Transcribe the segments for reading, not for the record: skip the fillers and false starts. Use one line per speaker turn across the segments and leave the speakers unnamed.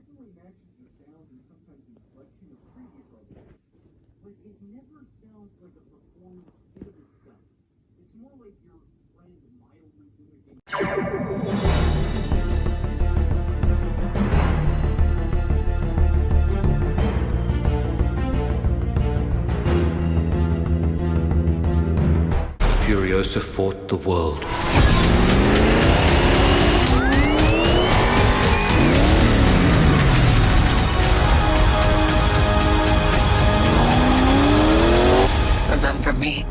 definitely matches the sound and sometimes inflection of previous Robocop, but it never sounds like a performance in of itself. It's more like your friend mildly mimicking.
Furiosa fought the world. Remember me?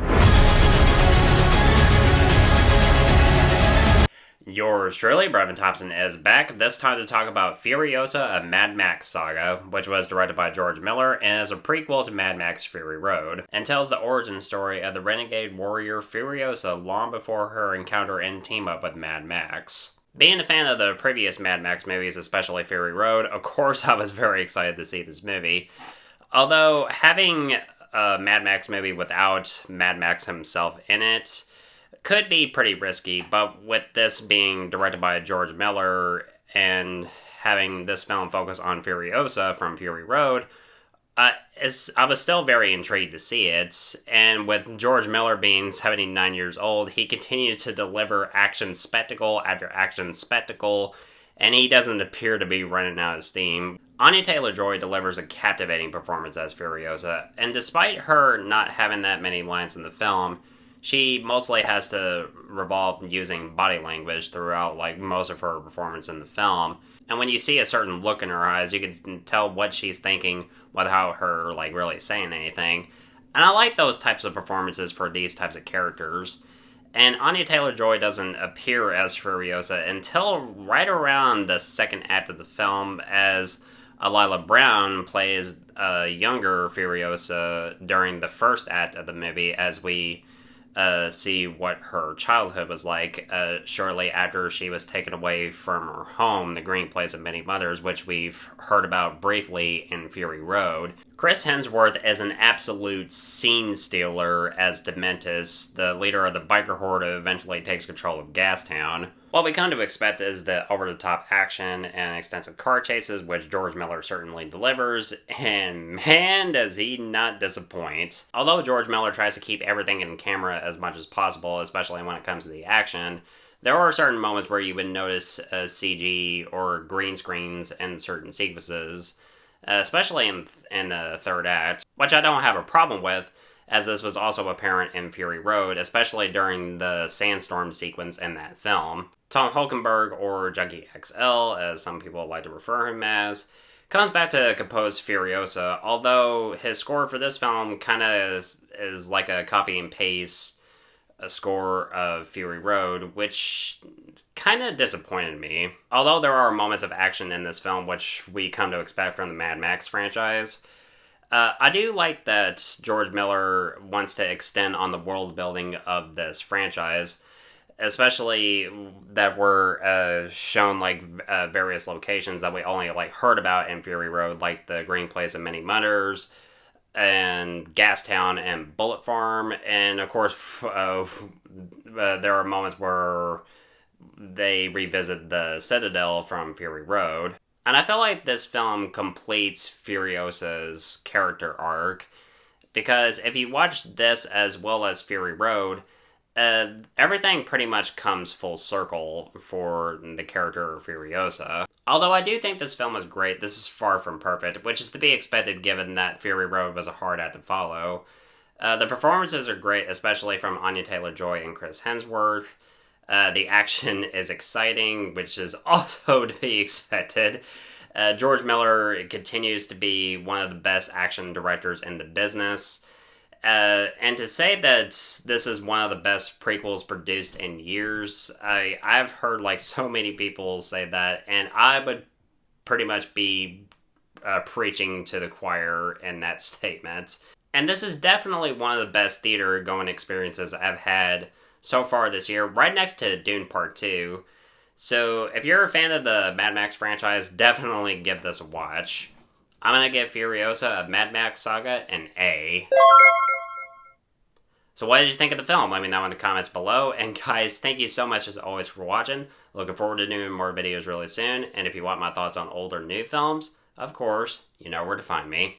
Yours truly, Brevin Thompson, is back, this time to talk about Furiosa, a Mad Max Saga, which was directed by George Miller and is a prequel to Mad Max Fury Road, and tells the origin story of the renegade warrior Furiosa long before her encounter and team-up with Mad Max. Being a fan of the previous Mad Max movies, especially Fury Road, of course I was very excited to see this movie. Although, having a Mad Max movie without Mad Max himself in it could be pretty risky, but with this being directed by George Miller and having this film focus on Furiosa from Fury Road, I was still very intrigued to see it. And with George Miller being 79 years old, he continues to deliver action spectacle after action spectacle, and he doesn't appear to be running out of steam. Anya Taylor-Joy delivers a captivating performance as Furiosa, and despite her not having that many lines in the film, she mostly has to revolve using body language throughout, like, most of her performance in the film. And when you see a certain look in her eyes, you can tell what she's thinking without her, like, really saying anything. And I like those types of performances for these types of characters. And Anya Taylor-Joy doesn't appear as Furiosa until right around the second act of the film, as Lila Brown plays a younger Furiosa during the first act of the movie, as we see what her childhood was like shortly after she was taken away from her home, the green place of many mothers, which we've heard about briefly in Fury Road. Chris Hemsworth is an absolute scene stealer as Dementus, the leader of the biker horde who eventually takes control of Gastown. What we come to expect is the over-the-top action and extensive car chases, which George Miller certainly delivers, and man, does he not disappoint. Although George Miller tries to keep everything in camera as much as possible, especially when it comes to the action, there are certain moments where you would notice CG or green screens in certain sequences, especially in the third act, which I don't have a problem with, as this was also apparent in Fury Road, especially during the sandstorm sequence in that film. Tom Hulkenberg, or Junkie XL, as some people like to refer him as, comes back to compose Furiosa, although his score for this film kind of is like a copy and paste a score of Fury Road, which kind of disappointed me. Although there are moments of action in this film which we come to expect from the Mad Max franchise, I do like that George Miller wants to extend on the world building of this franchise, especially that we're shown like various locations that we only like heard about in Fury Road, like the Green Place of Many Mothers, and Gastown and Bullet Farm, and of course there are moments where they revisit the Citadel from Fury Road. And I feel like this film completes Furiosa's character arc, because if you watch this as well as Fury Road, everything pretty much comes full circle for the character of Furiosa. Although I do think this film is great, this is far from perfect, which is to be expected given that Fury Road was a hard act to follow. The performances are great, especially from Anya Taylor-Joy and Chris Hemsworth. The action is exciting, which is also to be expected. George Miller continues to be one of the best action directors in the business. And to say that this is one of the best prequels produced in years, I've heard like so many people say that, and I would pretty much be preaching to the choir in that statement. And this is definitely one of the best theater-going experiences I've had so far this year, right next to Dune Part 2. So if you're a fan of the Mad Max franchise, definitely give this a watch. I'm going to give Furiosa, a Mad Max Saga, an A. So what did you think of the film? Let me know in the comments below. And guys, thank you so much as always for watching. Looking forward to doing more videos really soon. And if you want my thoughts on old or new films, of course, you know where to find me.